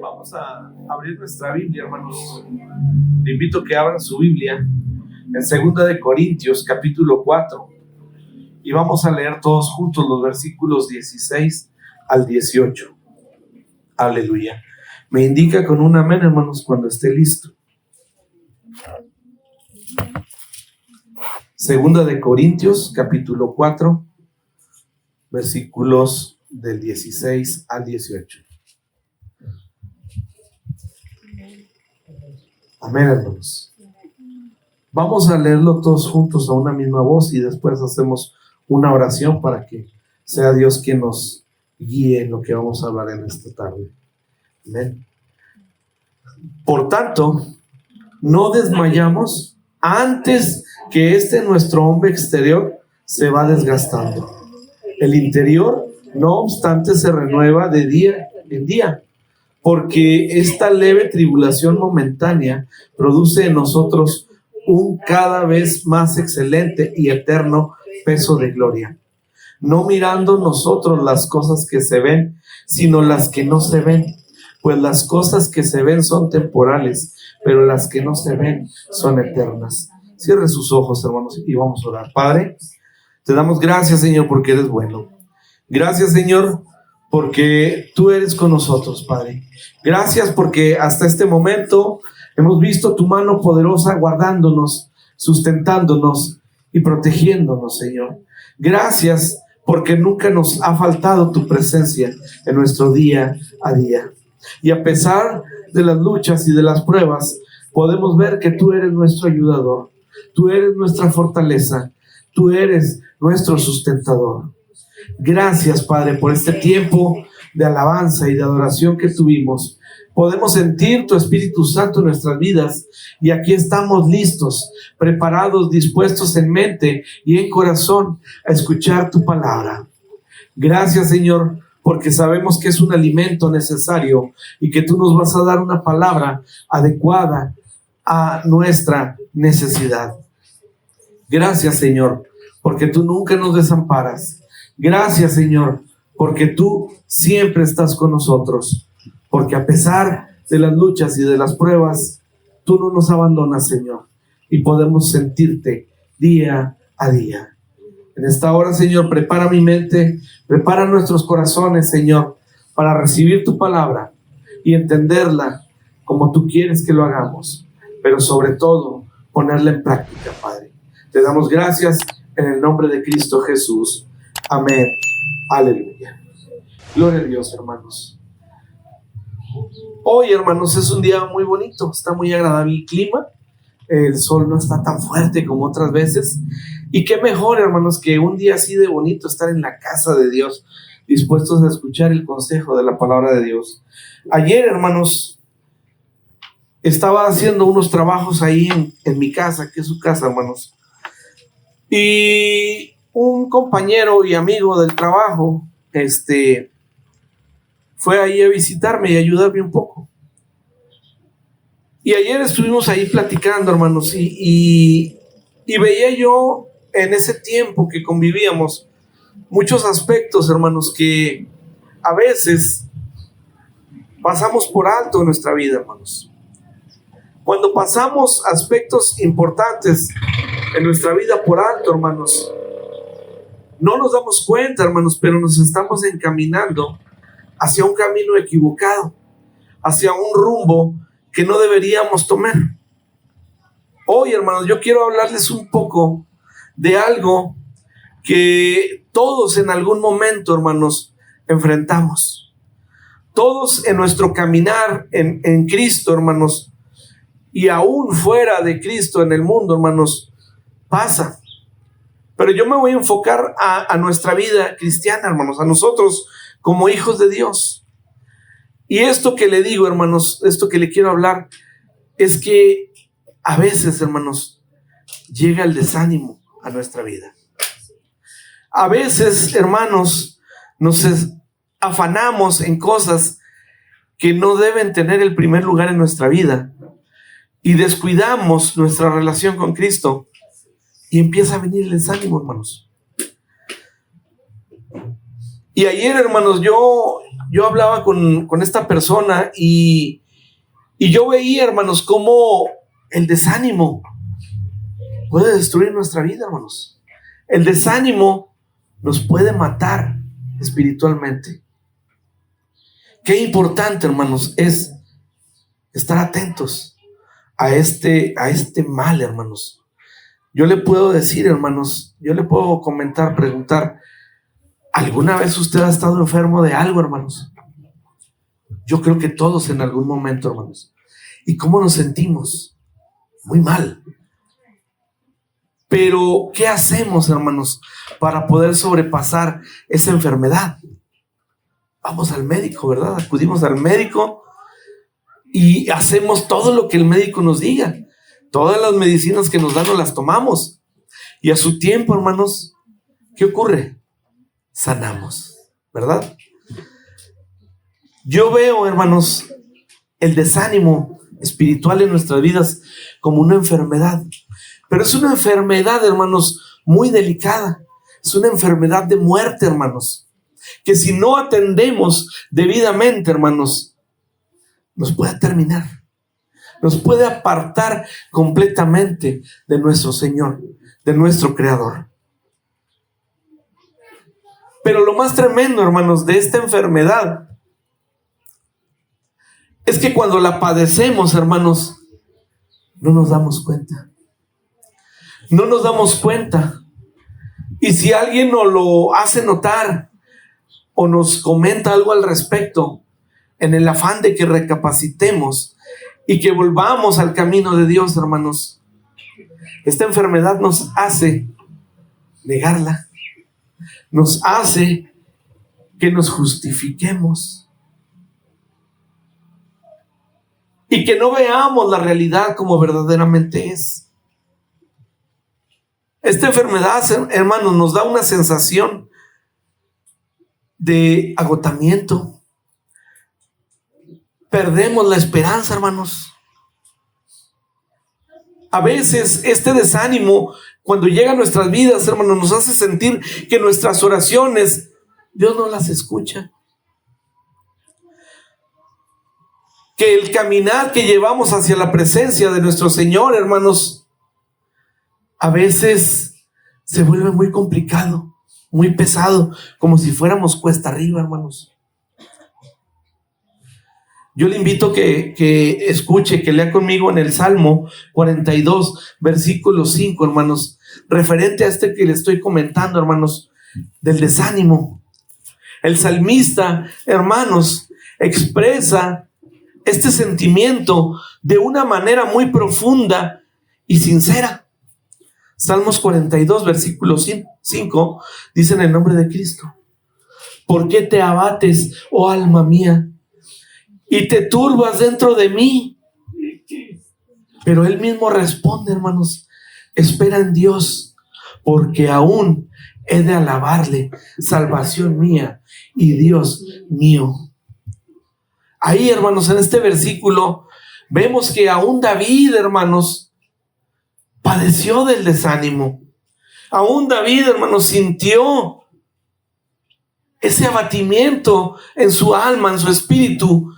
Vamos a abrir nuestra Biblia, hermanos. Le invito a que abran su Biblia en 2 de Corintios, capítulo 4. Y vamos a leer todos juntos los versículos 16 al 18. Aleluya. Me indica con un amén, hermanos, cuando esté listo. 2 de Corintios, capítulo 4, versículos del 16 al 18. Amén, hermanos. Vamos a leerlo todos juntos a una misma voz y después hacemos una oración para que sea Dios quien nos guíe en lo que vamos a hablar en esta tarde. Amén. Por tanto, no desmayamos antes que nuestro hombre exterior se va desgastando. El interior, no obstante, se renueva de día en día, porque esta leve tribulación momentánea produce en nosotros un cada vez más excelente y eterno peso de gloria, no mirando nosotros las cosas que se ven, sino las que no se ven, pues las cosas que se ven son temporales, pero las que no se ven son eternas. Cierre sus ojos, hermanos, y vamos a orar. Padre, te damos gracias, Señor, porque eres bueno. Gracias, Señor, porque tú eres con nosotros, Padre. Gracias porque hasta este momento hemos visto tu mano poderosa guardándonos, sustentándonos y protegiéndonos, Señor. Gracias porque nunca nos ha faltado tu presencia en nuestro día a día. Y a pesar de las luchas y de las pruebas, podemos ver que tú eres nuestro ayudador, tú eres nuestra fortaleza, tú eres nuestro sustentador. Gracias, Padre, por este tiempo de alabanza y de adoración que tuvimos. Podemos sentir tu Espíritu Santo en nuestras vidas y aquí estamos listos, preparados, dispuestos en mente y en corazón a escuchar tu palabra. Gracias, Señor, porque sabemos que es un alimento necesario y que tú nos vas a dar una palabra adecuada a nuestra necesidad. Gracias, Señor, porque tú nunca nos desamparas. Gracias, Señor, porque tú siempre estás con nosotros, porque a pesar de las luchas y de las pruebas, tú no nos abandonas, Señor, y podemos sentirte día a día. En esta hora, Señor, prepara mi mente, prepara nuestros corazones, Señor, para recibir tu palabra y entenderla como tú quieres que lo hagamos, pero sobre todo, ponerla en práctica, Padre. Te damos gracias en el nombre de Cristo Jesús. Amén. Aleluya. Gloria a Dios, hermanos. Hoy, hermanos, es un día muy bonito. Está muy agradable el clima. El sol no está tan fuerte como otras veces. Y qué mejor, hermanos, que un día así de bonito estar en la casa de Dios, dispuestos a escuchar el consejo de la palabra de Dios. Ayer, hermanos, estaba haciendo unos trabajos ahí en mi casa, que es su casa, hermanos. Y un compañero y amigo del trabajo, fue ahí a visitarme y ayudarme un poco. Y ayer estuvimos ahí platicando, hermanos, y veía yo en ese tiempo que convivíamos muchos aspectos, hermanos, que a veces pasamos por alto en nuestra vida, hermanos. Cuando pasamos aspectos importantes en nuestra vida por alto, hermanos, no nos damos cuenta, hermanos, pero nos estamos encaminando hacia un camino equivocado, hacia un rumbo que no deberíamos tomar. Hoy, hermanos, yo quiero hablarles un poco de algo que todos en algún momento, hermanos, enfrentamos. Todos en nuestro caminar en Cristo, hermanos, y aún fuera de Cristo en el mundo, hermanos, pasa. Pero yo me voy a enfocar a nuestra vida cristiana, hermanos, a nosotros como hijos de Dios. Y esto que le digo, hermanos, esto que le quiero hablar, es que a veces, hermanos, llega el desánimo a nuestra vida. A veces, hermanos, nos afanamos en cosas que no deben tener el primer lugar en nuestra vida y descuidamos nuestra relación con Cristo y empieza a venir el desánimo, hermanos. Y ayer, hermanos, yo yo hablaba con esta persona y yo veía, hermanos, cómo el desánimo puede destruir nuestra vida, hermanos. El desánimo nos puede matar espiritualmente. Qué importante, hermanos, es estar atentos a este mal, hermanos. Yo le puedo decir, hermanos, yo le puedo comentar, preguntar, ¿alguna vez usted ha estado enfermo de algo, hermanos? Yo creo que todos en algún momento, hermanos. ¿Y cómo nos sentimos? Muy mal. Pero, ¿qué hacemos, hermanos, para poder sobrepasar esa enfermedad? Vamos al médico, ¿verdad? Acudimos al médico y hacemos todo lo que el médico nos diga. Todas las medicinas que nos dan nos las tomamos. Y a su tiempo, hermanos, ¿qué ocurre? Sanamos, ¿verdad? Yo veo, hermanos, el desánimo espiritual en nuestras vidas como una enfermedad. Pero es una enfermedad, hermanos, muy delicada. Es una enfermedad de muerte, hermanos, que si no atendemos debidamente, hermanos, nos puede terminar. Nos puede apartar completamente de nuestro Señor, de nuestro Creador. Pero lo más tremendo, hermanos, de esta enfermedad es que cuando la padecemos, hermanos, no nos damos cuenta. No nos damos cuenta. Y si alguien nos lo hace notar o nos comenta algo al respecto, en el afán de que recapacitemos y que volvamos al camino de Dios, hermanos, esta enfermedad nos hace negarla, nos hace que nos justifiquemos y que no veamos la realidad como verdaderamente es. Esta enfermedad, hermanos, nos da una sensación de agotamiento. Perdemos la esperanza, hermanos. A veces este desánimo, cuando llega a nuestras vidas, hermanos, nos hace sentir que nuestras oraciones Dios no las escucha. Que el caminar que llevamos hacia la presencia de nuestro Señor, hermanos, a veces se vuelve muy complicado, muy pesado, como si fuéramos cuesta arriba, hermanos. Yo le invito que escuche, que lea conmigo en el Salmo 42, versículo 5, hermanos, referente a este que le estoy comentando, hermanos, del desánimo. El salmista, hermanos, expresa este sentimiento de una manera muy profunda y sincera. Salmos 42, versículo 5, dice en el nombre de Cristo: ¿por qué te abates, oh alma mía, y te turbas dentro de mí? Pero él mismo responde, hermanos: espera en Dios, porque aún he de alabarle, salvación mía y Dios mío. Ahí, hermanos, en este versículo vemos que aún David, hermanos, padeció del desánimo. Aún David, hermanos, sintió ese abatimiento en su alma, en su espíritu,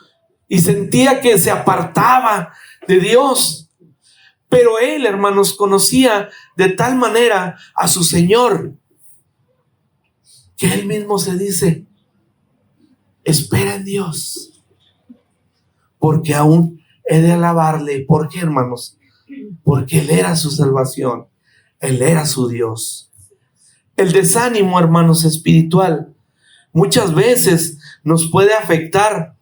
y sentía que se apartaba de Dios. Pero él, hermanos, conocía de tal manera a su Señor que él mismo se dice: espera en Dios, porque aún he de alabarle. ¿Por qué, hermanos? Porque Él era su salvación, Él era su Dios. El desánimo, hermanos, espiritual, muchas veces nos puede afectar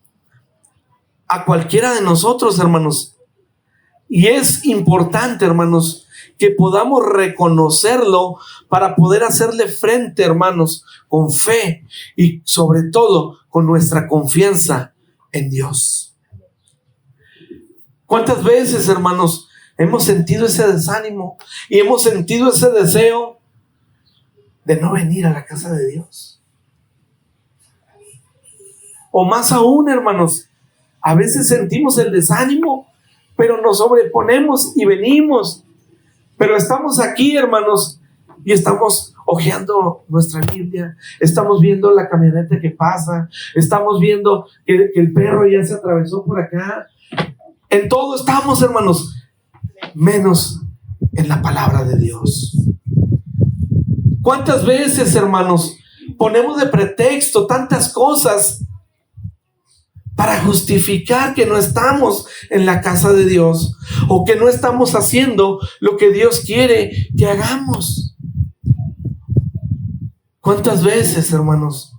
a cualquiera de nosotros, hermanos. Y es importante, hermanos, que podamos reconocerlo para poder hacerle frente, hermanos, con fe y sobre todo con nuestra confianza en Dios. ¿Cuántas veces, hermanos, hemos sentido ese desánimo y hemos sentido ese deseo de no venir a la casa de Dios? O más aún, hermanos, a veces sentimos el desánimo, pero nos sobreponemos y venimos. Pero estamos aquí, hermanos, y estamos hojeando nuestra Biblia, estamos viendo la camioneta que pasa, estamos viendo que el perro ya se atravesó por acá. En todo estamos, hermanos, menos en la palabra de Dios. ¿Cuántas veces, hermanos, ponemos de pretexto tantas cosas para justificar que no estamos en la casa de Dios o que no estamos haciendo lo que Dios quiere que hagamos? ¿Cuántas veces, hermanos?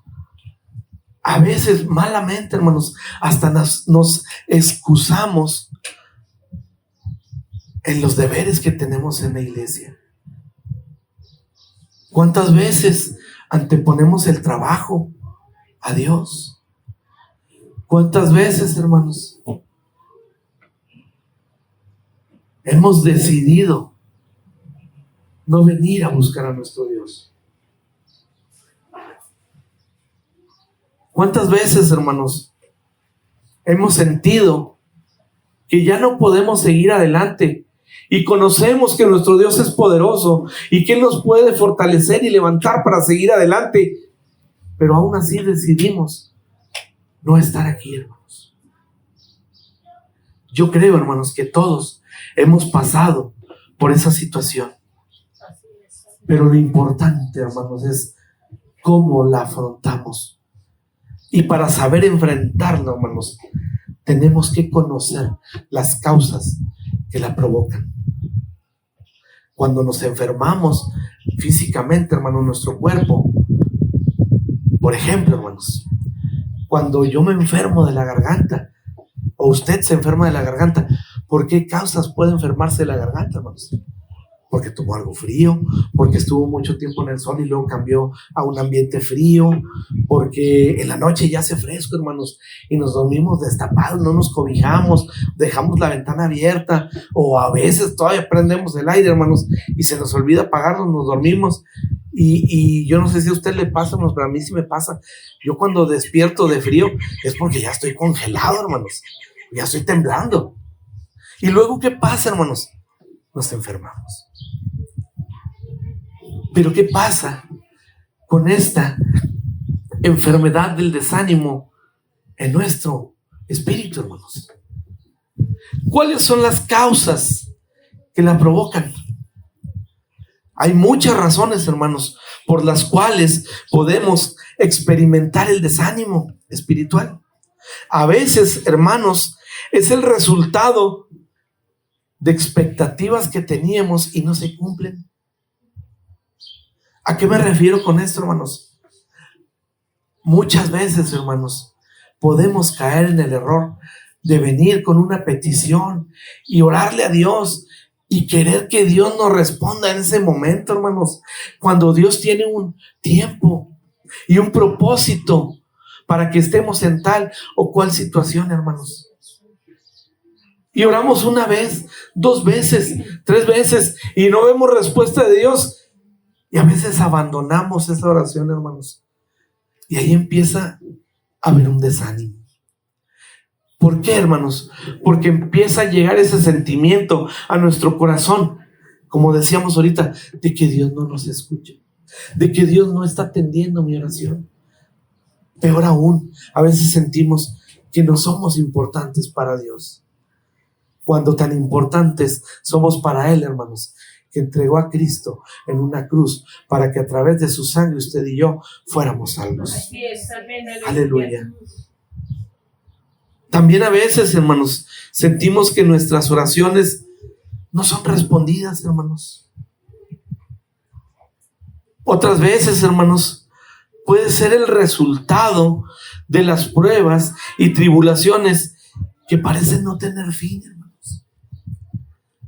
A veces malamente, hermanos, hasta nos excusamos en los deberes que tenemos en la iglesia. ¿Cuántas veces anteponemos el trabajo a Dios? ¿Cuántas veces, hermanos, hemos decidido no venir a buscar a nuestro Dios? ¿Cuántas veces, hermanos, hemos sentido que ya no podemos seguir adelante y conocemos que nuestro Dios es poderoso y que Él nos puede fortalecer y levantar para seguir adelante, pero aún así decidimos no estar aquí, hermanos? Yo creo, hermanos, que todos hemos pasado por esa situación, pero lo importante, hermanos, es cómo la afrontamos. Y para saber enfrentarla, hermanos, tenemos que conocer las causas que la provocan. Cuando nos enfermamos físicamente, hermano, nuestro cuerpo, por ejemplo, hermanos, cuando yo me enfermo de la garganta, o usted se enferma de la garganta, ¿por qué causas puede enfermarse de la garganta, hermanos? Porque tomó algo frío, porque estuvo mucho tiempo en el sol y luego cambió a un ambiente frío, porque en la noche ya hace fresco, hermanos, y nos dormimos destapados, no nos cobijamos, dejamos la ventana abierta, o a veces todavía prendemos el aire, hermanos, y se nos olvida apagarlo, nos dormimos. Y yo no sé si a usted le pasa, hermanos, pero a mí sí me pasa. Yo cuando despierto de frío es porque ya estoy congelado, hermanos, ya estoy temblando. Y luego, ¿qué pasa, hermanos? Nos enfermamos. Pero ¿qué pasa con esta enfermedad del desánimo en nuestro espíritu, hermanos? ¿Cuáles son las causas que la provocan? Hay muchas razones, hermanos, por las cuales podemos experimentar el desánimo espiritual. A veces, hermanos, es el resultado de expectativas que teníamos y no se cumplen. ¿A qué me refiero con esto, hermanos? Muchas veces, hermanos, podemos caer en el error de venir con una petición y orarle a Dios y querer que Dios nos responda en ese momento, hermanos, cuando Dios tiene un tiempo y un propósito para que estemos en tal o cual situación, hermanos. Y oramos una vez, 2 veces, 3 veces y no vemos respuesta de Dios. Y a veces abandonamos esa oración, hermanos. Y ahí empieza a haber un desánimo. ¿Por qué, hermanos? Porque empieza a llegar ese sentimiento a nuestro corazón, como decíamos ahorita, de que Dios no nos escucha, de que Dios no está atendiendo mi oración. Peor aún, a veces sentimos que no somos importantes para Dios, cuando tan importantes somos para Él, hermanos, que entregó a Cristo en una cruz para que a través de su sangre usted y yo fuéramos salvos. Así es, amén, aleluya. También a veces, hermanos, sentimos que nuestras oraciones no son respondidas, hermanos. Otras veces, hermanos, puede ser el resultado de las pruebas y tribulaciones que parecen no tener fin, hermanos.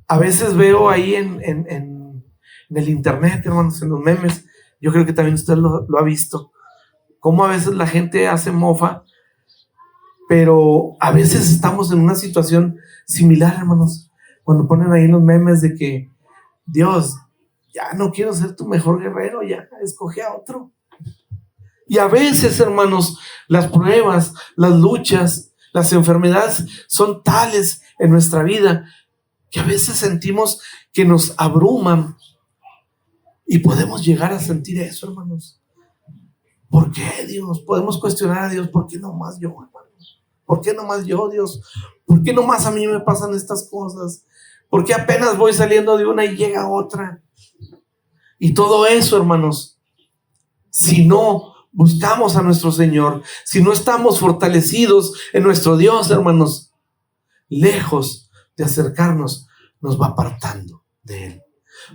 A veces veo ahí en el internet, hermanos, en los memes, yo creo que también usted lo ha visto, cómo a veces la gente hace mofa, pero a veces estamos en una situación similar, hermanos, cuando ponen ahí los memes de que Dios, ya no quiero ser tu mejor guerrero, ya escoge a otro. Y a veces, hermanos, las pruebas, las luchas, las enfermedades son tales en nuestra vida que a veces sentimos que nos abruman Y podemos llegar a sentir eso, hermanos. ¿Por qué, Dios? Podemos cuestionar a Dios. ¿Por qué nomás yo, hermano? ¿Por qué nomás yo, Dios? ¿Por qué nomás a mí me pasan estas cosas? ¿Por qué apenas voy saliendo de una y llega otra? Y todo eso, hermanos, si no buscamos a nuestro Señor, si no estamos fortalecidos en nuestro Dios, hermanos, lejos de acercarnos, nos va apartando de Él.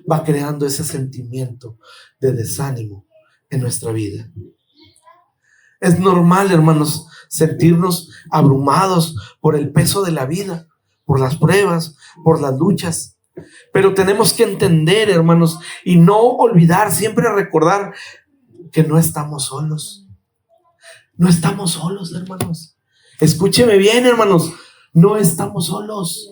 Va creando ese sentimiento de desánimo en nuestra vida. Es normal, hermanos, sentirnos abrumados por el peso de la vida, por las pruebas, por las luchas. Pero tenemos que entender, hermanos, y no olvidar, siempre recordar que no estamos solos. No estamos solos, hermanos. Escúcheme bien, hermanos, no estamos solos.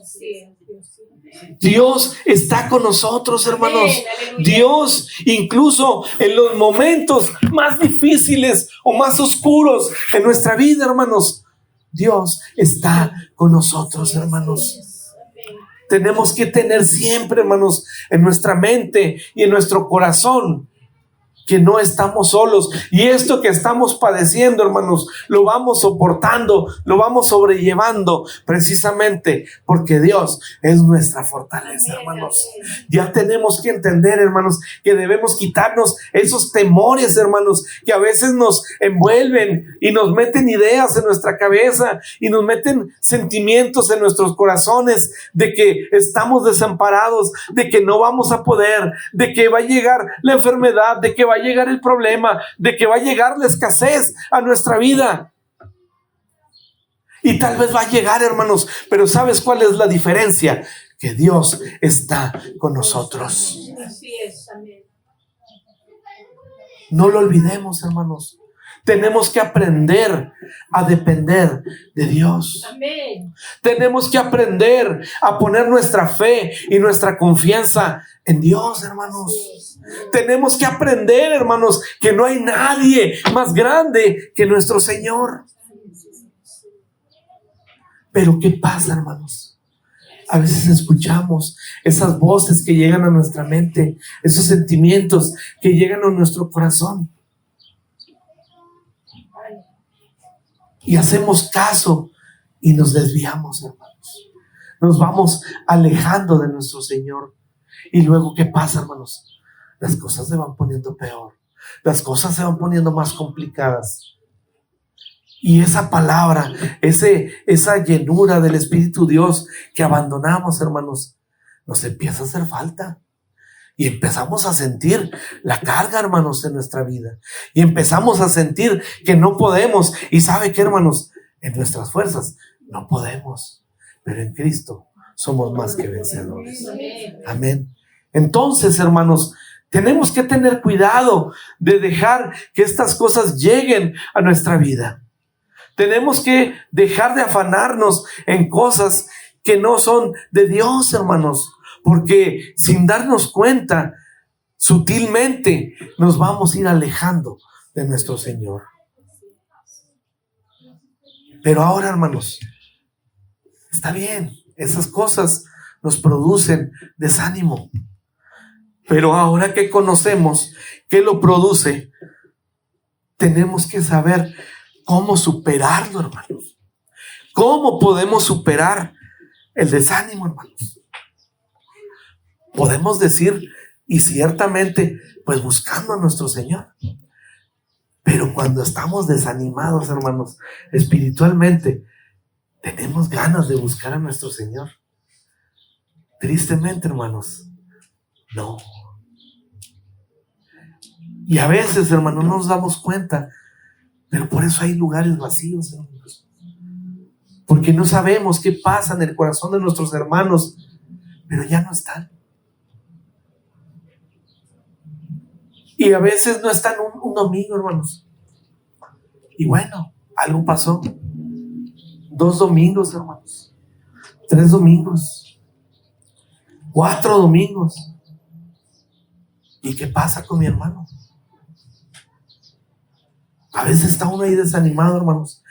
Dios está con nosotros, hermanos. Dios, incluso en los momentos más difíciles o más oscuros en nuestra vida, hermanos, Dios está con nosotros, hermanos. Tenemos que tener siempre, hermanos, en nuestra mente y en nuestro corazón que no estamos solos. Y esto que estamos padeciendo, hermanos, lo vamos soportando, lo vamos sobrellevando precisamente porque Dios es nuestra fortaleza, hermanos. Ya tenemos que entender, hermanos, que debemos quitarnos esos temores, hermanos, que a veces nos envuelven y nos meten ideas en nuestra cabeza y nos meten sentimientos en nuestros corazones de que estamos desamparados, de que no vamos a poder, de que va a llegar la enfermedad, de que va a llegar el problema, de que va a llegar la escasez a nuestra vida. Y tal vez va a llegar, hermanos, pero ¿sabes cuál es la diferencia? Que Dios está con nosotros. No lo olvidemos, hermanos. Tenemos que aprender a depender de Dios. Amén. Tenemos que aprender a poner nuestra fe y nuestra confianza en Dios, hermanos. Tenemos que aprender, hermanos, que no hay nadie más grande que nuestro Señor. Pero ¿qué pasa, hermanos? A veces escuchamos esas voces que llegan a nuestra mente, esos sentimientos que llegan a nuestro corazón. Y hacemos caso y nos desviamos, hermanos. Nos vamos alejando de nuestro Señor. Y luego, ¿qué pasa, hermanos? Las cosas se van poniendo peor. Las cosas se van poniendo más complicadas. Y esa palabra, esa llenura del Espíritu Dios que abandonamos, hermanos, nos empieza a hacer falta. Y empezamos a sentir la carga, hermanos, en nuestra vida. Y empezamos a sentir que no podemos. Y ¿sabe qué, hermanos? En nuestras fuerzas no podemos. Pero en Cristo somos más que vencedores. Amén. Entonces, hermanos, tenemos que tener cuidado de dejar que estas cosas lleguen a nuestra vida. Tenemos que dejar de afanarnos en cosas que no son de Dios, hermanos. Porque sin darnos cuenta, sutilmente nos vamos a ir alejando de nuestro Señor. Pero ahora, hermanos, está bien, esas cosas nos producen desánimo. Pero ahora que conocemos qué lo produce, tenemos que saber cómo superarlo, hermanos. ¿Cómo podemos superar el desánimo, hermanos? Podemos decir, y ciertamente, pues buscando a nuestro Señor. Pero cuando estamos desanimados, hermanos, espiritualmente, tenemos ganas de buscar a nuestro Señor. Tristemente, hermanos, no. Y a veces, hermanos, no nos damos cuenta, pero por eso hay lugares vacíos, hermanos. Porque no sabemos qué pasa en el corazón de nuestros hermanos, pero ya no están. Y a veces no están un domingo, hermanos. Y bueno, algo pasó. 2 domingos, hermanos. 3 domingos. 4 domingos. ¿Y qué pasa con mi hermano? A veces está uno ahí desanimado, hermanos.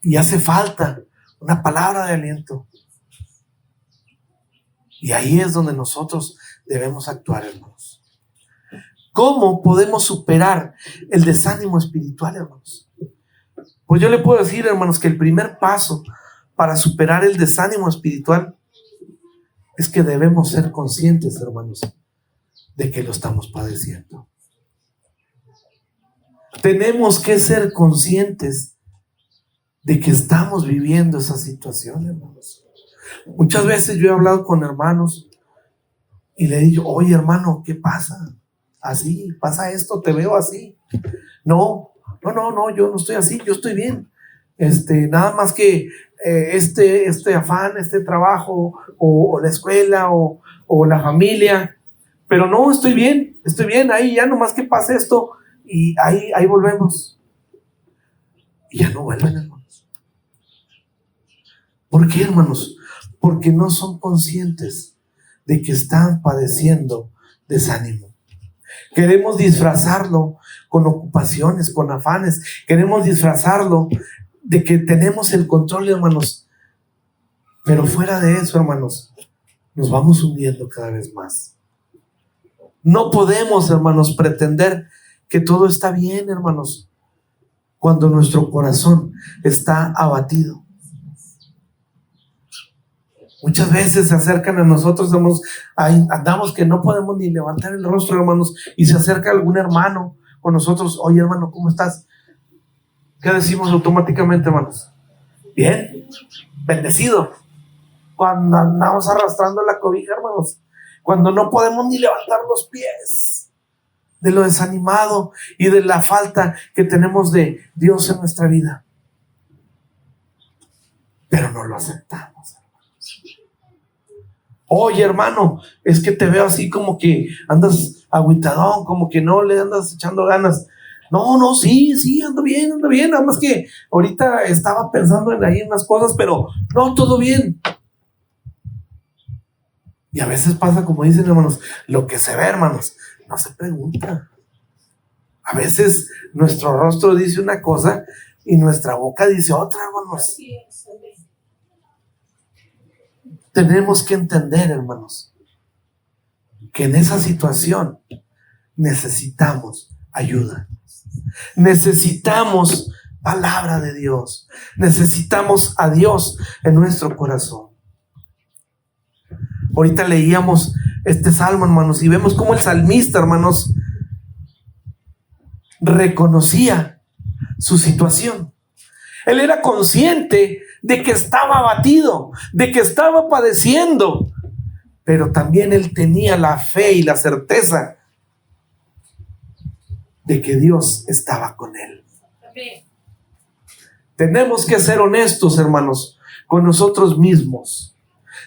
Y hace falta una palabra de aliento. Y ahí es donde nosotros debemos actuar, hermanos. ¿Cómo podemos superar el desánimo espiritual, hermanos? Pues yo le puedo decir, hermanos, que el primer paso para superar el desánimo espiritual es que debemos ser conscientes, hermanos, de que lo estamos padeciendo. Tenemos que ser conscientes de que estamos viviendo esa situación, hermanos. Muchas veces yo he hablado con hermanos y le digo, oye, hermano, ¿qué pasa? Así, pasa esto, te veo así. No, yo no estoy así, yo estoy bien. Nada más que este afán, este trabajo, o la escuela, o la familia. Pero no, estoy bien, ahí ya nomás que pase esto, y ahí volvemos. Y ya no vuelven, hermanos. ¿Por qué, hermanos? Porque no son conscientes de que están padeciendo desánimo. Queremos disfrazarlo con ocupaciones, con afanes. Queremos disfrazarlo de que tenemos el control, hermanos. Pero fuera de eso, hermanos, nos vamos hundiendo cada vez más. No podemos, hermanos, pretender que todo está bien, hermanos, cuando nuestro corazón está abatido. Muchas veces se acercan a nosotros, andamos que no podemos ni levantar el rostro, hermanos, y se acerca algún hermano con nosotros. Oye, hermano, ¿cómo estás? ¿Qué decimos automáticamente, hermanos? Bien, bendecido. Cuando andamos arrastrando la cobija, hermanos, cuando no podemos ni levantar los pies de lo desanimado y de la falta que tenemos de Dios en nuestra vida. Pero no lo aceptamos, hermanos. Oye, hermano, es que te veo así como que andas agüitadón, como que no le andas echando ganas. No, sí, ando bien, nada más que ahorita estaba pensando en ahí unas cosas, pero no, todo bien. Y a veces pasa, como dicen, hermanos, lo que se ve, hermanos, no se pregunta. A veces nuestro rostro dice una cosa y nuestra boca dice otra, hermanos. Tenemos que entender, hermanos, que en esa situación necesitamos ayuda. Necesitamos palabra de Dios. Necesitamos a Dios en nuestro corazón. Ahorita leíamos este salmo, hermanos, y vemos cómo el salmista, hermanos, reconocía su situación. Él era consciente de que estaba abatido, de que estaba padeciendo, pero también él tenía la fe y la certeza de que Dios estaba con él. Amén. Tenemos que ser honestos, hermanos, con nosotros mismos.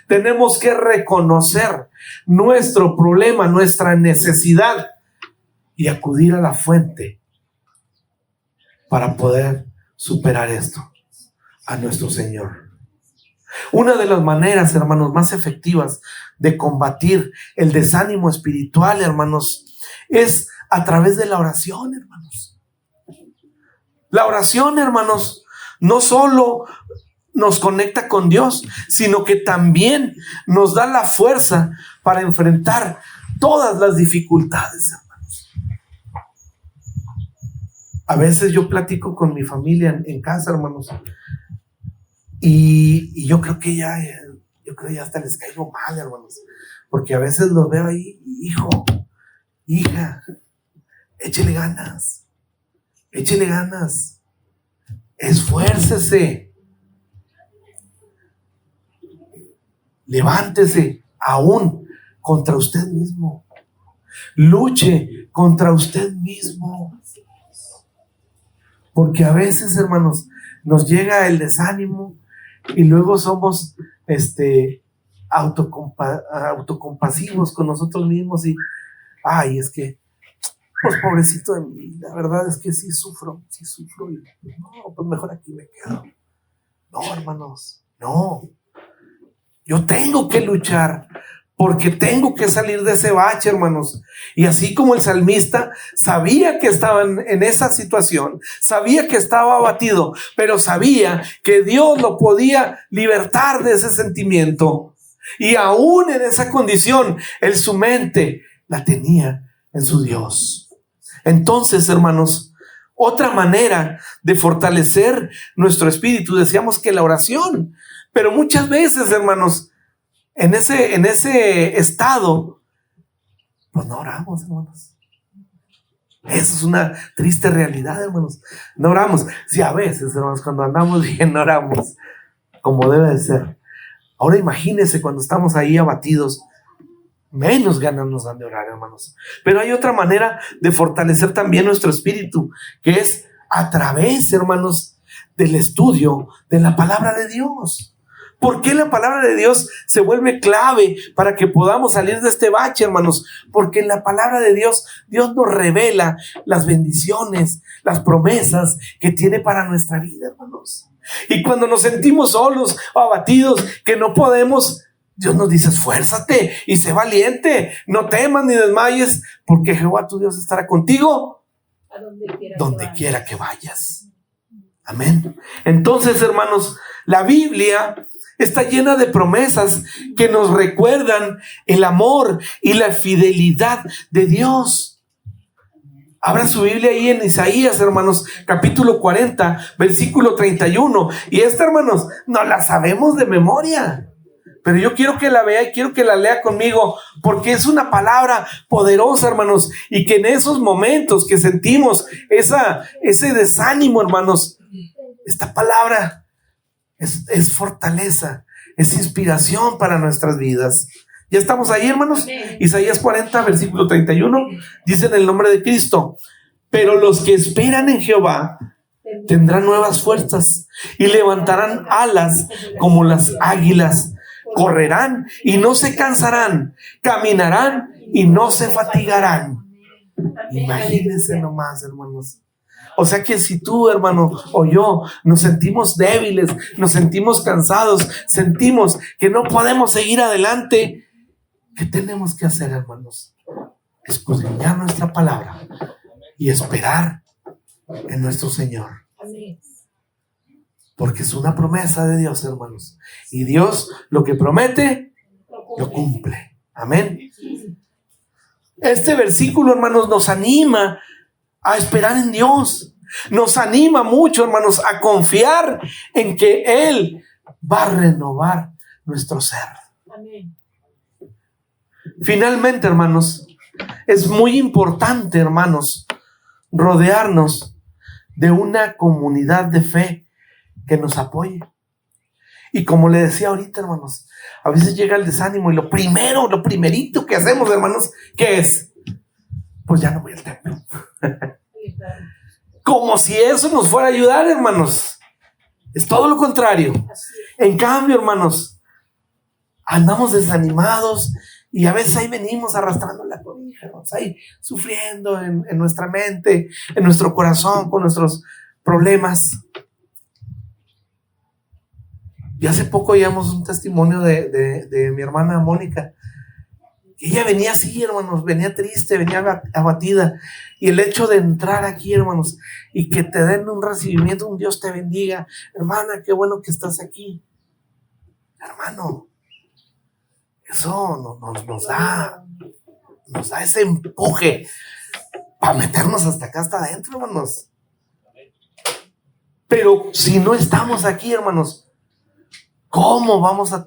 Tenemos que reconocer nuestro problema, nuestra necesidad, y acudir a la fuente para poder superar esto, a nuestro Señor. Una de las maneras, hermanos, más efectivas de combatir el desánimo espiritual, hermanos, es a través de la oración, hermanos. La oración, hermanos, no solo nos conecta con Dios, sino que también nos da la fuerza para enfrentar todas las dificultades, hermanos. A veces yo platico con mi familia en casa, hermanos, y yo creo que ya hasta les caigo mal, hermanos, porque a veces los veo ahí, hijo, hija, échele ganas, esfuércese, levántese aún contra usted mismo, luche contra usted mismo, porque a veces, hermanos, nos llega el desánimo y luego somos autocompasivos con nosotros mismos y es que pues pobrecito de mí, la verdad es que sí sufro y no, pues mejor aquí me quedo. No, hermanos, no. Yo tengo que luchar porque tengo que salir de ese bache, hermanos. Y así como el salmista sabía que estaba en esa situación, sabía que estaba abatido, pero sabía que Dios lo podía libertar de ese sentimiento. Y aún en esa condición, su mente la tenía en su Dios. Entonces, hermanos, otra manera de fortalecer nuestro espíritu, decíamos que la oración, pero muchas veces, hermanos, en ese estado, pues no oramos, hermanos. Eso es una triste realidad, hermanos. No oramos. Sí, a veces, hermanos, cuando andamos bien, no oramos como debe de ser. Ahora imagínense cuando estamos ahí abatidos, menos ganas nos dan de orar, hermanos. Pero hay otra manera de fortalecer también nuestro espíritu, que es a través, hermanos, del estudio de la palabra de Dios. ¿Por qué la palabra de Dios se vuelve clave para que podamos salir de este bache, hermanos? Porque en la palabra de Dios, Dios nos revela las bendiciones, las promesas que tiene para nuestra vida, hermanos. Y cuando nos sentimos solos o abatidos, que no podemos, Dios nos dice: esfuérzate y sé valiente, no temas ni desmayes, porque Jehová tu Dios estará contigo donde quiera que vayas. Amén. Entonces, hermanos, la Biblia está llena de promesas que nos recuerdan el amor y la fidelidad de Dios. Abra su Biblia ahí en Isaías, hermanos, capítulo 40, versículo 31. Y hermanos, no la sabemos de memoria, pero yo quiero que la vea y quiero que la lea conmigo, porque es una palabra poderosa, hermanos, y que en esos momentos que sentimos ese desánimo, hermanos, esta palabra es fortaleza, es inspiración para nuestras vidas. ¿Ya estamos ahí, hermanos? Amén. Isaías 40, versículo 31, dice en el nombre de Cristo: pero los que esperan en Jehová tendrán nuevas fuerzas y levantarán alas como las águilas. Correrán y no se cansarán, caminarán y no se fatigarán. Imagínense nomás, hermanos. O sea que si tú, hermano, o yo nos sentimos débiles, nos sentimos cansados, sentimos que no podemos seguir adelante, ¿qué tenemos que hacer, hermanos? Escudriñar nuestra palabra y esperar en nuestro Señor. Porque es una promesa de Dios, hermanos. Y Dios lo que promete, lo cumple. Amén. Este versículo, hermanos, nos anima a esperar en Dios. Nos anima mucho, hermanos, a confiar en que Él va a renovar nuestro ser. Amén. Finalmente, hermanos, es muy importante, hermanos, rodearnos de una comunidad de fe que nos apoye. Y como le decía ahorita, hermanos, a veces llega el desánimo y lo primerito que hacemos, hermanos, ¿qué es? Pues ya no voy al templo. Como si eso nos fuera a ayudar, hermanos. Es todo lo contrario. En cambio, hermanos, andamos desanimados y a veces ahí venimos arrastrando la cobija, hermanos, ahí sufriendo en nuestra mente, en nuestro corazón, con nuestros problemas. Y hace poco oíamos un testimonio de mi hermana Mónica. Ella venía así, hermanos, venía triste, venía abatida. Y el hecho de entrar aquí, hermanos, y que te den un recibimiento, un Dios te bendiga. Hermana, qué bueno que estás aquí. Hermano, eso nos da ese empuje para meternos hasta acá, hasta adentro, hermanos. Pero si no estamos aquí, hermanos, ¿cómo vamos a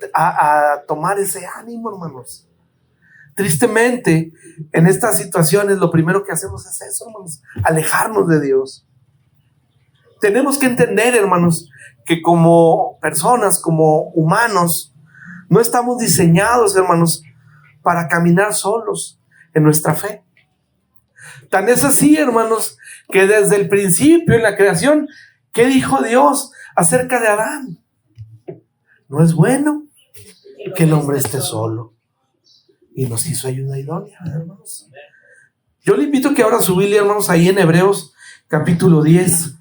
tomar ese ánimo, hermanos? Tristemente, en estas situaciones lo primero que hacemos es eso, hermanos, alejarnos de Dios. Tenemos que entender, hermanos, que como personas, como humanos, no estamos diseñados, hermanos, para caminar solos en nuestra fe. Tan es así, hermanos, que desde el principio en la creación, ¿qué dijo Dios acerca de Adán? No es bueno que el hombre esté solo. Y nos hizo ayuda idónea, hermanos. Yo le invito a que abra su Biblia, hermanos, ahí en Hebreos capítulo 10.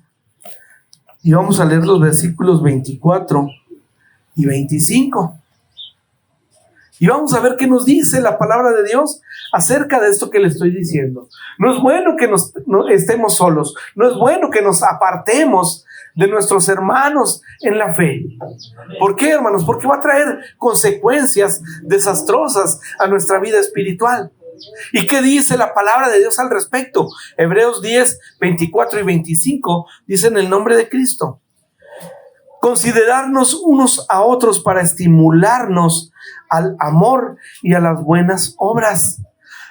Y vamos a leer los versículos 24 y 25. Y vamos a ver qué nos dice la palabra de Dios acerca de esto que le estoy diciendo. No es bueno que no estemos solos. No es bueno que nos apartemos de nuestros hermanos en la fe. ¿Por qué, hermanos? Porque va a traer consecuencias desastrosas a nuestra vida espiritual. ¿Y qué dice la palabra de Dios al respecto? Hebreos 10, 24 y 25 dicen el nombre de Cristo. Considerarnos unos a otros para estimularnos al amor y a las buenas obras,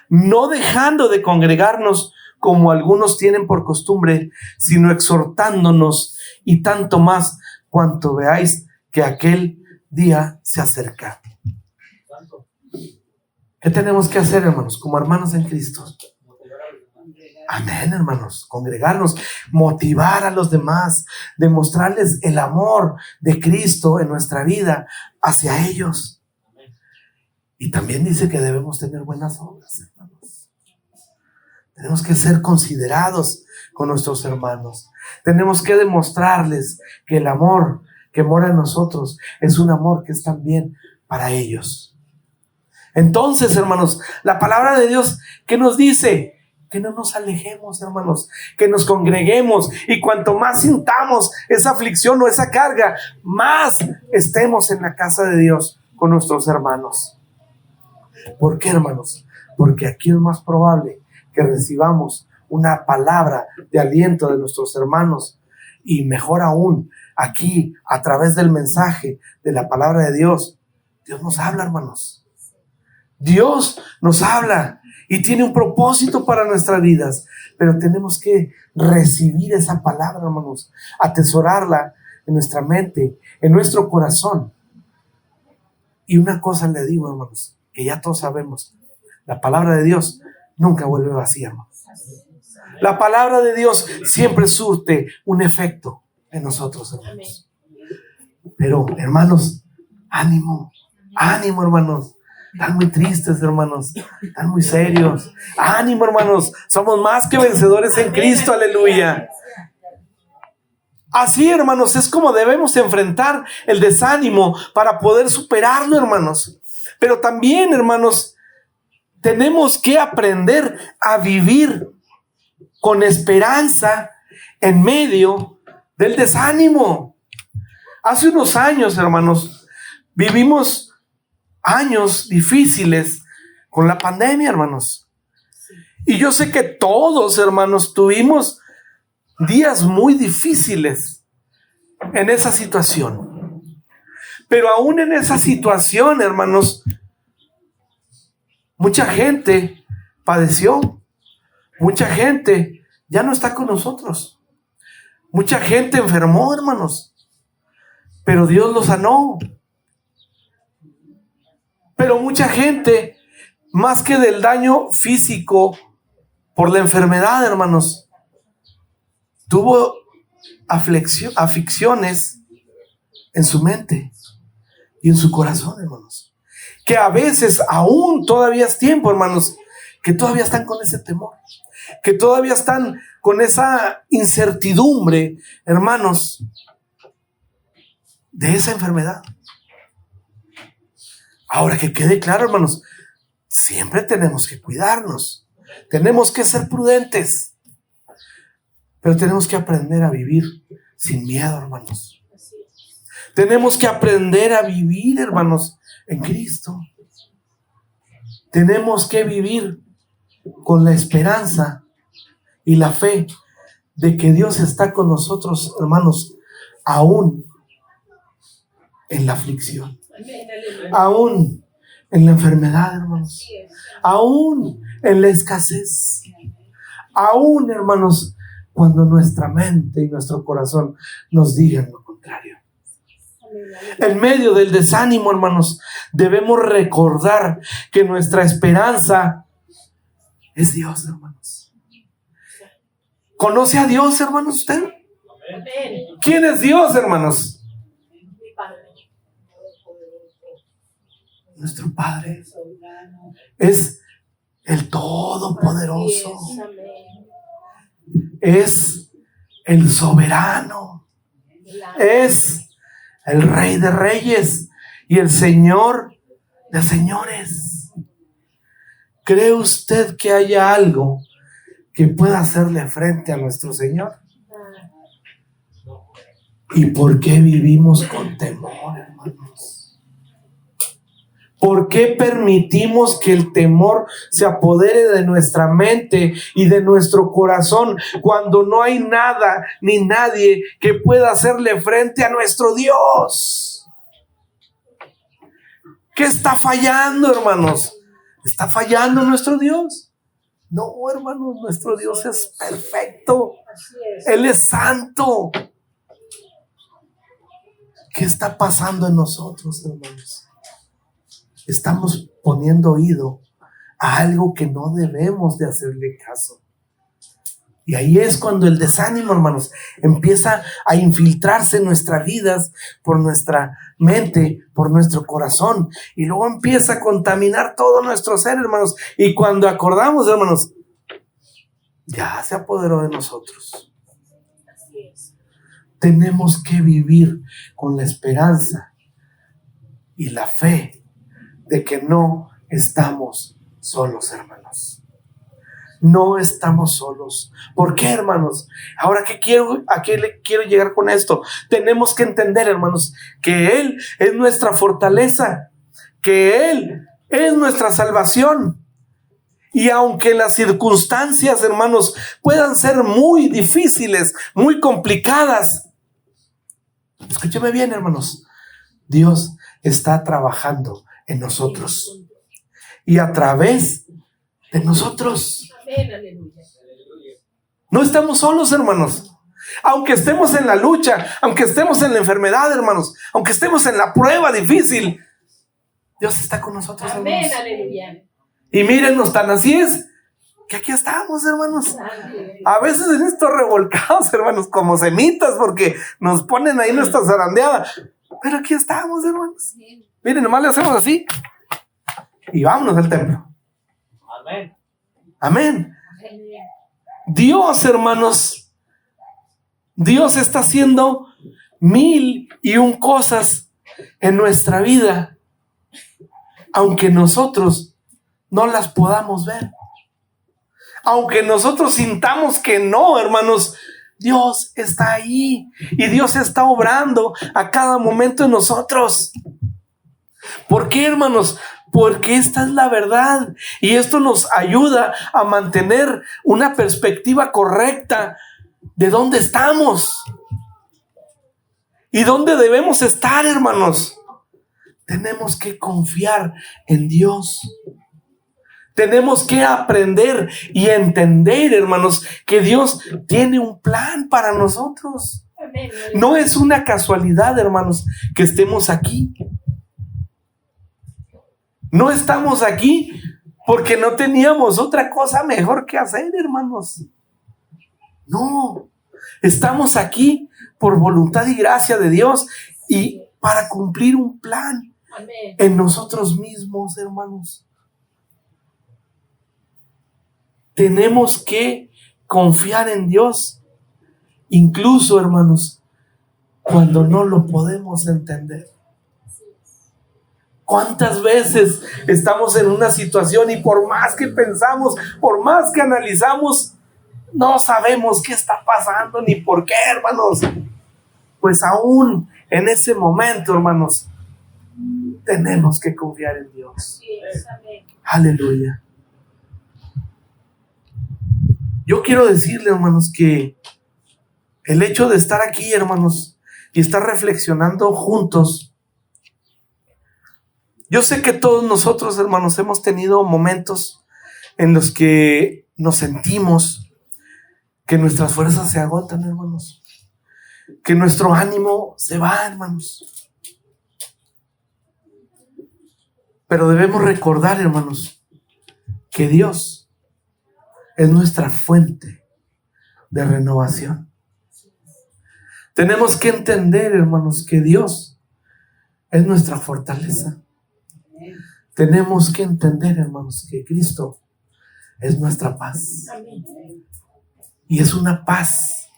no dejando de congregarnos como algunos tienen por costumbre, sino exhortándonos, y tanto más cuanto veáis que aquel día se acerca. ¿Qué tenemos que hacer, hermanos, como hermanos en Cristo? Amén, hermanos, congregarnos, motivar a los demás, demostrarles el amor de Cristo en nuestra vida hacia ellos. Y también dice que debemos tener buenas obras, hermanos. Tenemos que ser considerados con nuestros hermanos. Tenemos que demostrarles que el amor que mora en nosotros es un amor que es también para ellos. Entonces, hermanos, la palabra de Dios, ¿qué nos dice? Que no nos alejemos, hermanos, que nos congreguemos, y cuanto más sintamos esa aflicción o esa carga, más estemos en la casa de Dios con nuestros hermanos. ¿Por qué, hermanos? Porque aquí es más probable que recibamos una palabra de aliento de nuestros hermanos, y mejor aún, aquí, a través del mensaje de la palabra de Dios, Dios nos habla, hermanos. Dios nos habla y tiene un propósito para nuestras vidas, pero tenemos que recibir esa palabra, hermanos, atesorarla en nuestra mente, en nuestro corazón. Y una cosa le digo, hermanos, que ya todos sabemos: la palabra de Dios nunca vuelve vacía, hermanos. La palabra de Dios siempre surte un efecto en nosotros, hermanos. Pero, hermanos, ánimo, hermanos. Están muy tristes, hermanos. Están muy serios. Ánimo, hermanos. Somos más que vencedores en Cristo. Aleluya. Así, hermanos, es como debemos enfrentar el desánimo para poder superarlo, hermanos. Pero también, hermanos, tenemos que aprender a vivir con esperanza en medio del desánimo. Hace unos años, hermanos, vivimos años difíciles con la pandemia, hermanos. Y yo sé que todos, hermanos, tuvimos días muy difíciles en esa situación. Pero aún en esa situación, hermanos, mucha gente padeció. Mucha gente ya no está con nosotros. Mucha gente enfermó, hermanos. Pero Dios los sanó. Pero mucha gente, más que del daño físico por la enfermedad, hermanos, tuvo aflicciones en su mente y en su corazón, hermanos. Que a veces aún todavía es tiempo, hermanos, que todavía están con ese temor, que todavía están con esa incertidumbre, hermanos, de esa enfermedad. Ahora, que quede claro, hermanos, siempre tenemos que cuidarnos, tenemos que ser prudentes, pero tenemos que aprender a vivir sin miedo, hermanos. Tenemos que aprender a vivir, hermanos, en Cristo. Tenemos que vivir con la esperanza y la fe de que Dios está con nosotros, hermanos, aún en la aflicción, aún en la enfermedad, hermanos, aún en la escasez, aún, hermanos, cuando nuestra mente y nuestro corazón nos digan lo contrario. En medio del desánimo, hermanos, debemos recordar que nuestra esperanza es Dios, hermanos. ¿Conoce a Dios, hermanos, usted? ¿Quién es Dios, hermanos? Nuestro Padre es el Todopoderoso, es el soberano, es el Rey de Reyes y el Señor de Señores. ¿Cree usted que haya algo que pueda hacerle frente a nuestro Señor? ¿Y por qué vivimos con temor, hermanos? ¿Por qué permitimos que el temor se apodere de nuestra mente y de nuestro corazón cuando no hay nada ni nadie que pueda hacerle frente a nuestro Dios? ¿Qué está fallando, hermanos? ¿Está fallando nuestro Dios? No, hermanos, nuestro Dios es perfecto. Él es santo. ¿Qué está pasando en nosotros, hermanos? Estamos poniendo oído a algo que no debemos de hacerle caso. Y ahí es cuando el desánimo, hermanos, empieza a infiltrarse en nuestras vidas, por nuestra mente, por nuestro corazón. Y luego empieza a contaminar todo nuestro ser, hermanos. Y cuando acordamos, hermanos, ya se apoderó de nosotros. Tenemos que vivir con la esperanza y la fe de que no estamos solos, hermanos. No estamos solos. ¿Por qué, hermanos? Ahora, ¿a qué le quiero llegar con esto? Tenemos que entender, hermanos, que Él es nuestra fortaleza, que Él es nuestra salvación. Y aunque las circunstancias, hermanos, puedan ser muy difíciles, muy complicadas, escúcheme bien, hermanos, Dios está trabajando en nosotros y a través de nosotros. No estamos solos, hermanos. Aunque estemos en la lucha, aunque estemos en la enfermedad, hermanos, aunque estemos en la prueba difícil, Dios está con nosotros, hermanos. Y mírenos, tan así es que aquí estamos, hermanos. A veces en estos revolcados, hermanos, como semitas, porque nos ponen ahí nuestra zarandeada. Pero aquí estamos, hermanos. Miren, nomás le hacemos así y vámonos al templo. Amén. Amén. Dios, hermanos, Dios está haciendo 1001 cosas en nuestra vida, aunque nosotros no las podamos ver. Aunque nosotros sintamos que no, hermanos, Dios está ahí y Dios está obrando a cada momento en nosotros. ¿Por qué, hermanos? Porque esta es la verdad y esto nos ayuda a mantener una perspectiva correcta de dónde estamos y dónde debemos estar, hermanos. Tenemos que confiar en Dios. Tenemos que aprender y entender, hermanos, que Dios tiene un plan para nosotros. No es una casualidad, hermanos, que estemos aquí. No estamos aquí porque no teníamos otra cosa mejor que hacer, hermanos. No, estamos aquí por voluntad y gracia de Dios y para cumplir un plan en nosotros mismos, hermanos. Tenemos que confiar en Dios, incluso, hermanos, cuando no lo podemos entender. ¿Cuántas veces estamos en una situación y por más que pensamos, por más que analizamos, no sabemos qué está pasando ni por qué, hermanos? Pues aún en ese momento, hermanos, tenemos que confiar en Dios. Aleluya. Yo quiero decirle, hermanos, que el hecho de estar aquí, hermanos, y estar reflexionando juntos, yo sé que todos nosotros, hermanos, hemos tenido momentos en los que nos sentimos que nuestras fuerzas se agotan, hermanos, que nuestro ánimo se va, hermanos. Pero debemos recordar, hermanos, que Dios es nuestra fuente de renovación. Tenemos que entender, hermanos, que Dios es nuestra fortaleza. Tenemos que entender, hermanos, que Cristo es nuestra paz. Y es una paz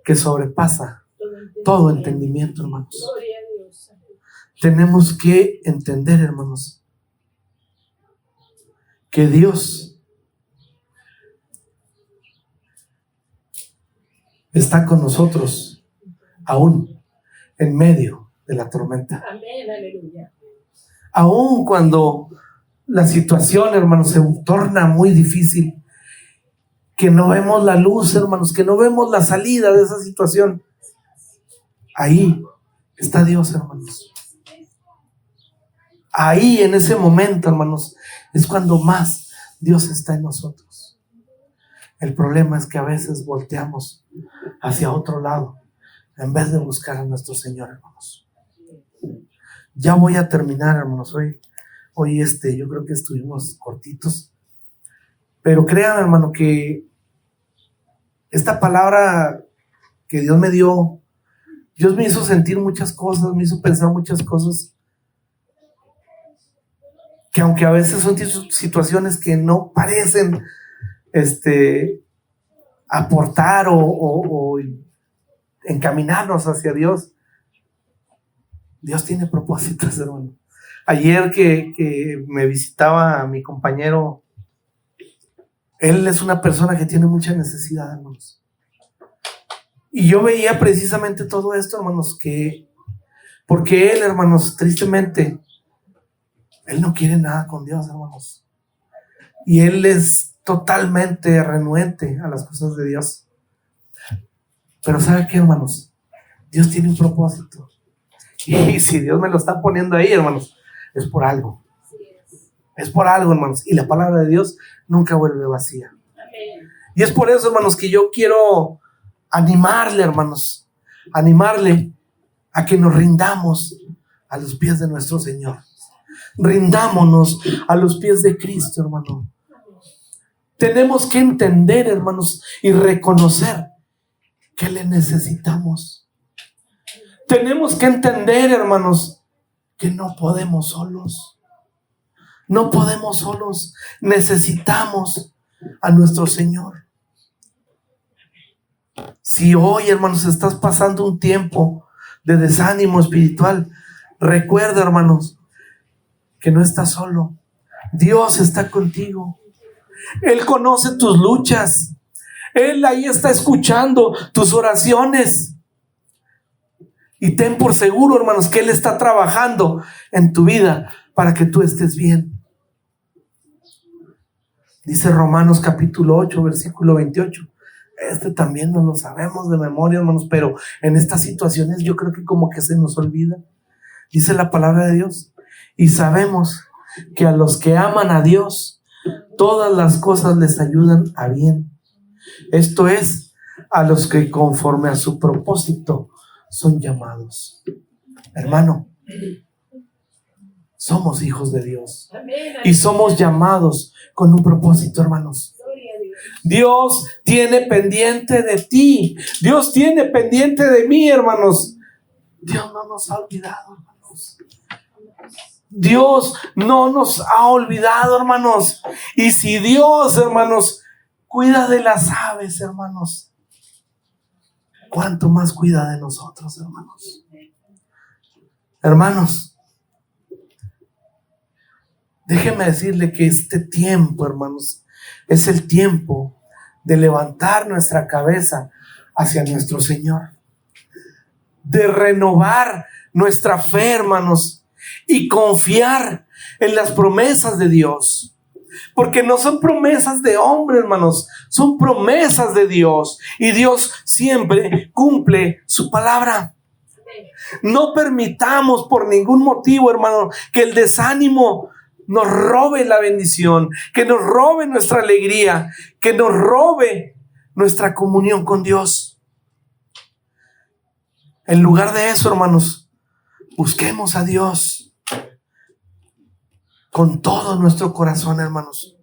que sobrepasa todo entendimiento, hermanos. Tenemos que entender, hermanos, que Dios está con nosotros aún en medio de la tormenta. Amén, aleluya. Aun cuando la situación, hermanos, se torna muy difícil, que no vemos la luz, hermanos, que no vemos la salida de esa situación, ahí está Dios, hermanos. Ahí, en ese momento, hermanos, es cuando más Dios está en nosotros. El problema es que a veces volteamos hacia otro lado en vez de buscar a nuestro Señor, hermanos. Ya voy a terminar, hermanos. Hoy yo creo que estuvimos cortitos, pero créanme, hermano, que esta palabra que Dios me dio, Dios me hizo sentir muchas cosas, me hizo pensar muchas cosas, que aunque a veces son situaciones que no parecen aportar o encaminarnos hacia Dios, Dios tiene propósitos, hermano. Ayer que me visitaba mi compañero, él es una persona que tiene mucha necesidad, hermanos. Y yo veía precisamente todo esto, hermanos, porque él, hermanos, tristemente, él no quiere nada con Dios, hermanos. Y él es totalmente renuente a las cosas de Dios. Pero ¿sabe qué, hermanos? Dios tiene un propósito. Y si Dios me lo está poniendo ahí, hermanos, es por algo. Es por algo, hermanos. Y la palabra de Dios nunca vuelve vacía. Y es por eso, hermanos, que yo quiero animarle, hermanos, animarle a que nos rindamos a los pies de nuestro Señor. Rindámonos a los pies de Cristo, hermano. Tenemos que entender, hermanos, y reconocer que le necesitamos. Tenemos que entender, hermanos, que no podemos solos. No podemos solos. Necesitamos a nuestro Señor. Si hoy, hermanos, estás pasando un tiempo de desánimo espiritual, recuerda, hermanos, que no estás solo. Dios está contigo. Él conoce tus luchas. Él ahí está escuchando tus oraciones. Y ten por seguro, hermanos, que Él está trabajando en tu vida para que tú estés bien. Dice Romanos capítulo 8, versículo 28. También no lo sabemos de memoria, hermanos, pero en estas situaciones yo creo que como que se nos olvida. Dice la palabra de Dios. Y sabemos que a los que aman a Dios, todas las cosas les ayudan a bien. Esto es, a los que conforme a su propósito son llamados. Hermano, somos hijos de Dios y somos llamados con un propósito, hermanos. Dios tiene pendiente de ti. Dios tiene pendiente de mí, hermanos. Dios no nos ha olvidado, hermanos. Dios no nos ha olvidado, hermanos. Y si Dios, hermanos, cuida de las aves, hermanos, ¿cuánto más cuida de nosotros, hermanos? Hermanos, déjeme decirle que este tiempo, hermanos, es el tiempo de levantar nuestra cabeza hacia nuestro Señor, de renovar nuestra fe, hermanos, y confiar en las promesas de Dios. Porque no son promesas de hombre, hermanos, son promesas de Dios. Y Dios siempre cumple su palabra. No permitamos por ningún motivo, hermano, que el desánimo nos robe la bendición, que nos robe nuestra alegría, que nos robe nuestra comunión con Dios. En lugar de eso, hermanos, busquemos a Dios con todo nuestro corazón, hermanos.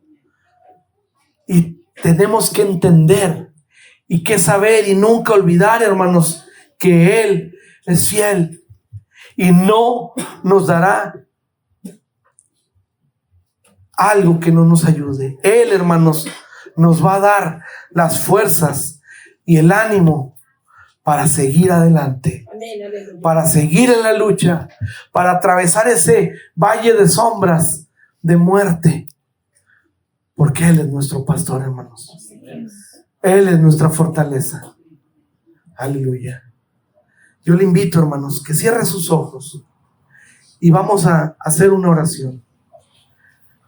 Y tenemos que entender y que saber y nunca olvidar, hermanos, que Él es fiel y no nos dará algo que no nos ayude. Él, hermanos, nos va a dar las fuerzas y el ánimo para seguir adelante, para seguir en la lucha, para atravesar ese valle de sombras de muerte, porque Él es nuestro pastor, hermanos. Él es nuestra fortaleza. Aleluya. Yo le invito, hermanos, que cierre sus ojos y vamos a hacer una oración.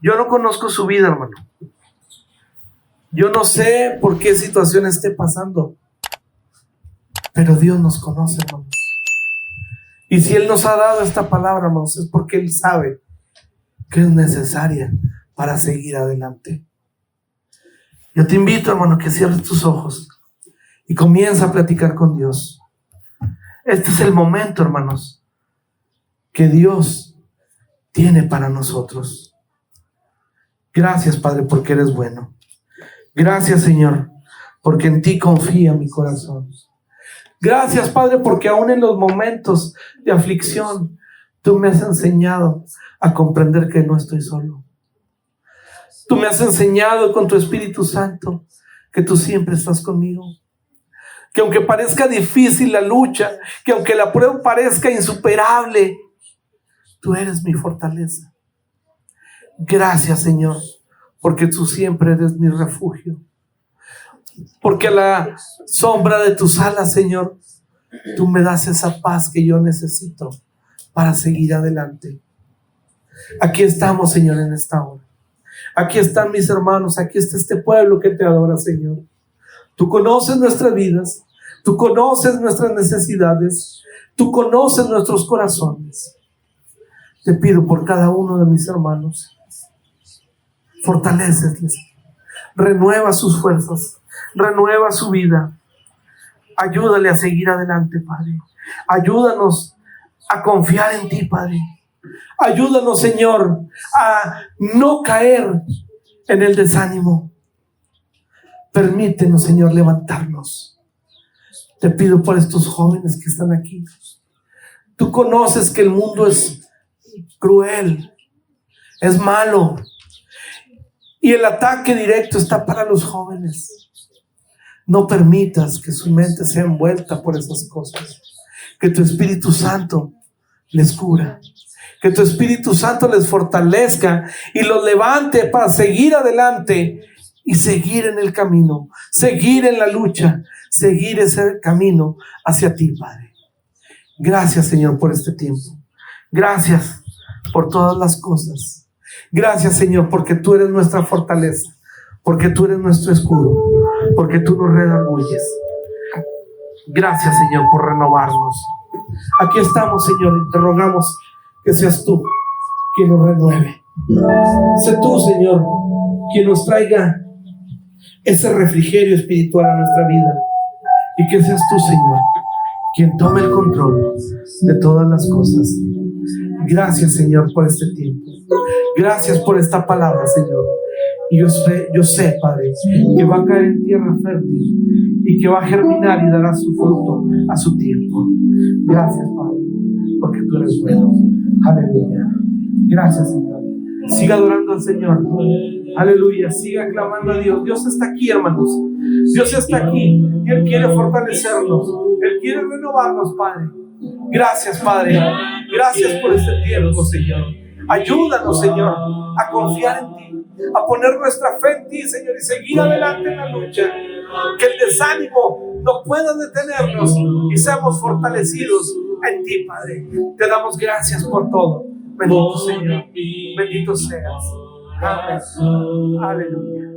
Yo no conozco su vida, hermano. Yo no sé por qué situación esté pasando, pero Dios nos conoce, hermanos. Y si Él nos ha dado esta palabra, hermanos, es porque Él sabe que es necesaria para seguir adelante. Yo te invito, hermano, que cierres tus ojos y comienza a platicar con Dios. Este es el momento, hermanos, que Dios tiene para nosotros. Gracias, Padre, porque eres bueno. Gracias, Señor, porque en ti confía mi corazón. Gracias, Padre, porque aún en los momentos de aflicción, tú me has enseñado a comprender que no estoy solo. Tú me has enseñado con tu Espíritu Santo que tú siempre estás conmigo. Que aunque parezca difícil la lucha, que aunque la prueba parezca insuperable, tú eres mi fortaleza. Gracias, Señor, porque tú siempre eres mi refugio. Porque a la sombra de tus alas, Señor, tú me das esa paz que yo necesito para seguir adelante. Aquí estamos, Señor, en esta hora. Aquí están mis hermanos, aquí está este pueblo que te adora, Señor. Tú conoces nuestras vidas, tú conoces nuestras necesidades, tú conoces nuestros corazones. Te pido por cada uno de mis hermanos, fortaléceles, renueva sus fuerzas, renueva su vida. Ayúdale a seguir adelante, Padre. Ayúdanos a confiar en ti, Padre. Ayúdanos, Señor, a no caer en el desánimo. Permítenos, Señor, levantarnos. Te pido por estos jóvenes que están aquí. Tú conoces que el mundo es cruel, es malo, y el ataque directo está para los jóvenes. No permitas que su mente sea envuelta por esas cosas. Que tu Espíritu Santo les cura. Que tu Espíritu Santo les fortalezca y los levante para seguir adelante y seguir en el camino, seguir en la lucha, seguir ese camino hacia ti, Padre. Gracias, Señor, por este tiempo. Gracias por todas las cosas. Gracias, Señor, porque tú eres nuestra fortaleza, porque tú eres nuestro escudo, porque tú nos redarguyes. Gracias, Señor, por renovarnos. Aquí estamos, Señor, y te rogamos que seas tú quien nos renueve. Sé tú, Señor, quien nos traiga ese refrigerio espiritual a nuestra vida, y que seas tú, Señor, quien tome el control de todas las cosas. Gracias, Señor, por este tiempo. Gracias por esta palabra, Señor. Y yo sé, Padre, que va a caer en tierra fértil y que va a germinar y dará su fruto a su tiempo. Gracias, Padre, porque tú eres bueno. Aleluya. Gracias, Señor. Siga adorando al Señor. Aleluya. Siga clamando a Dios. Dios está aquí, hermanos. Dios está aquí y Él quiere fortalecernos. Él quiere renovarnos, Padre. Gracias, Padre. Gracias por este tiempo, Señor. Ayúdanos, Señor, a confiar en ti, a poner nuestra fe en ti, Señor, y seguir adelante en la lucha. Que el desánimo no pueda detenernos y seamos fortalecidos en ti, Padre. Te damos gracias por todo. Bendito Señor. Bendito seas. Amén. Aleluya.